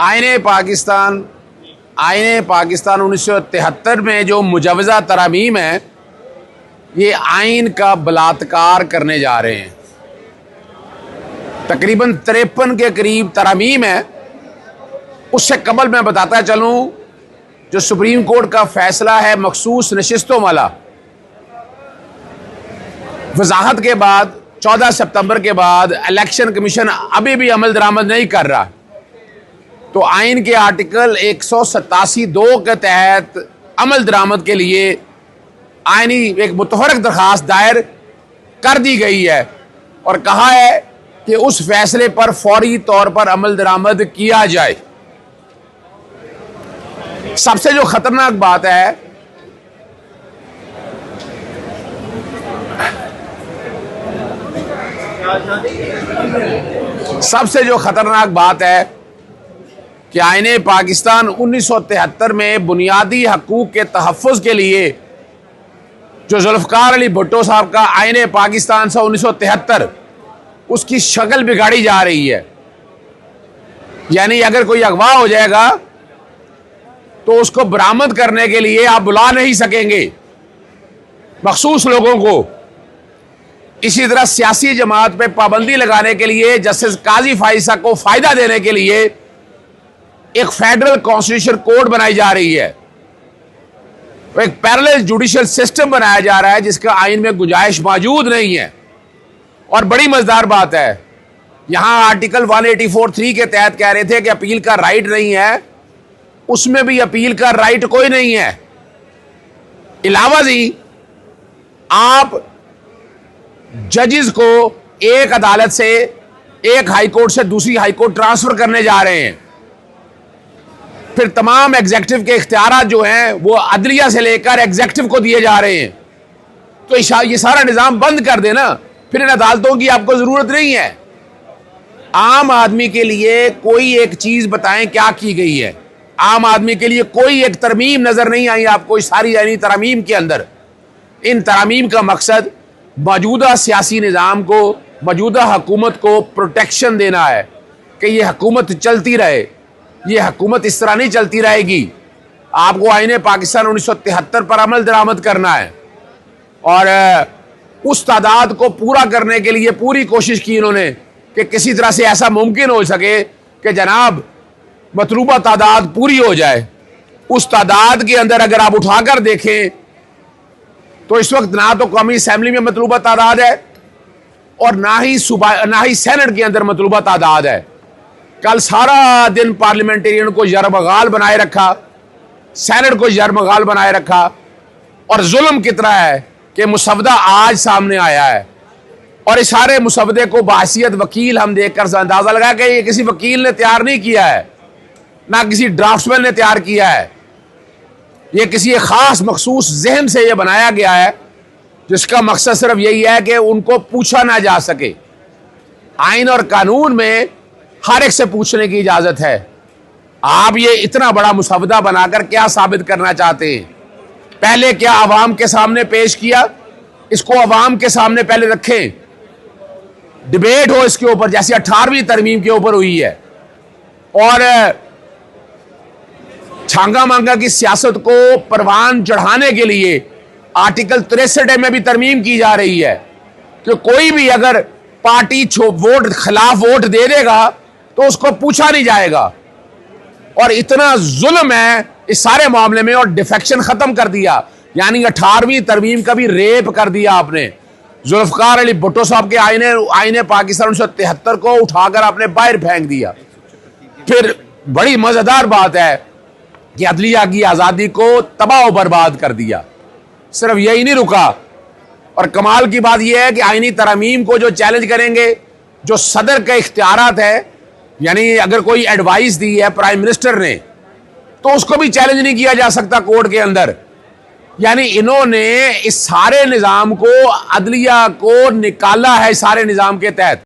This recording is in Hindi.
आईने पाकिस्तान 1973 में जो मुजवज़ा तरामीम है, ये आइन का बलात्कार करने जा रहे हैं। तकरीबन 53 के करीब तरामीम है। उससे कबल मैं बताता चलूँ, जो सुप्रीम कोर्ट का फैसला है मखसूस नशिस्तों वाला, वजाहत के बाद 14 सितंबर के बाद इलेक्शन कमीशन अभी भी अमल दरामद नहीं कर रहा, तो आइन के आर्टिकल 187(2) के तहत अमल दरामद के लिए आइनी एक मुतहरक दरखास्त दायर कर दी गई है और कहा है कि उस फैसले पर फौरी तौर पर अमल दरामद किया जाए। सबसे जो खतरनाक बात है, कि आईने पाकिस्तान 1973 में बुनियादी हकूक के तहफ़्फ़ुज़ के लिए जो जुल्फ़िकार अली भुट्टो साहब का आईने पाकिस्तान सा 1973, उसकी शक्ल बिगाड़ी जा रही है। यानी अगर कोई अगवा हो जाएगा तो उसको बरामद करने के लिए आप बुला नहीं सकेंगे मखसूस लोगों को। इसी तरह सियासी जमात पे पाबंदी लगाने के लिए जस्टिस काजी फाइसा को फायदा देने के लिए एक फेडरल कॉन्स्टिट्यूशन कोड बनाई जा रही है, एक पैरेलल जुडिशियल सिस्टम बनाया जा रहा है जिसका आइन में गुंजाइश मौजूद नहीं है। और बड़ी मजेदार बात है, यहां आर्टिकल 184(3) के तहत कह रहे थे कि अपील का राइट नहीं है, उसमें भी अपील का राइट कोई नहीं है। इलावा जी आप जजेस को एक अदालत से, एक हाई कोर्ट से दूसरी हाई कोर्ट ट्रांसफर करने जा रहे हैं। फिर तमाम एग्जेक्टिव के इख्तियारात जो हैं वो अदलिया से लेकर एग्जेक्टिव को दिए जा रहे हैं। तो ये सारा निज़ाम बंद कर देना, फिर इन अदालतों की आपको ज़रूरत नहीं है। आम आदमी के लिए कोई एक चीज़ बताएं क्या की गई है। आम आदमी के लिए कोई एक तरमीम नज़र नहीं आई आपको इस सारी यानी तरमीम के अंदर। इन तरमीम का मकसद मौजूदा सियासी निज़ाम को, मौजूदा हुकूमत को प्रोटेक्शन देना है कि ये हुकूमत चलती रहे। ये हुकूमत इस तरह नहीं चलती रहेगी। आपको आईने पाकिस्तान 1973 पर अमल दरामद करना है और उस तादाद को पूरा करने के लिए पूरी कोशिश की इन्होंने कि किसी तरह से ऐसा मुमकिन हो सके कि जनाब मतलूबा तादाद पूरी हो जाए। उस तादाद के अंदर अगर आप उठाकर देखें तो इस वक्त ना तो कौमी असेंबली में मतलूबा तादाद है और ना ही सेनेट के अंदर मतलूबा तादाद है। कल सारा दिन पार्लियामेंटेरियन को यरमगाल बनाए रखा, सेनेट को यरमगाल बनाए रखा। और जुल्म कितना है कि मुसवदा आज सामने आया है और इस सारे मुसवदे को बाहसियत वकील हम देखकर अंदाजा लगा कि ये किसी वकील ने तैयार नहीं किया है, ना किसी ड्राफ्ट्समैन ने तैयार किया है। ये किसी खास मखसूस जहन से ये बनाया गया है जिसका मकसद सिर्फ यही है कि उनको पूछा ना जा सके। आइन और कानून में हर एक से पूछने की इजाजत है। आप ये इतना बड़ा मुसवदा बनाकर क्या साबित करना चाहते हैं? पहले क्या अवाम के सामने पेश किया? इसको अवाम के सामने पहले रखें, डिबेट हो इसके ऊपर, जैसे 18वीं तरमीम के ऊपर हुई है। और छांगा मांगा की सियासत को परवान चढ़ाने के लिए आर्टिकल 63 में भी तरमीम की जा रही है कि कोई भी अगर पार्टी खिलाफ वोट दे देगा तो उसको पूछा नहीं जाएगा। और इतना जुल्म है इस सारे मामले में, और डिफेक्शन खत्म कर दिया। यानी 18वीं तरमीम का भी रेप कर दिया आपने। जुल्फ़िकार अली भुट्टो साहब के आईने पाकिस्तान 1973 को उठाकर आपने बाहर फेंक दिया। फिर बड़ी मजेदार बात है कि अदलिया की आज़ादी को तबाह बर्बाद कर दिया। सिर्फ यही नहीं रुका, और कमाल की बात यह है कि आईनी तरमीम को जो चैलेंज करेंगे, जो सदर के इख्तियारात है, यानी अगर कोई एडवाइस दी है प्राइम मिनिस्टर ने तो उसको भी चैलेंज नहीं किया जा सकता कोर्ट के अंदर। यानी इन्होंने इस सारे निज़ाम को, अदलिया को निकाला है सारे निज़ाम के तहत।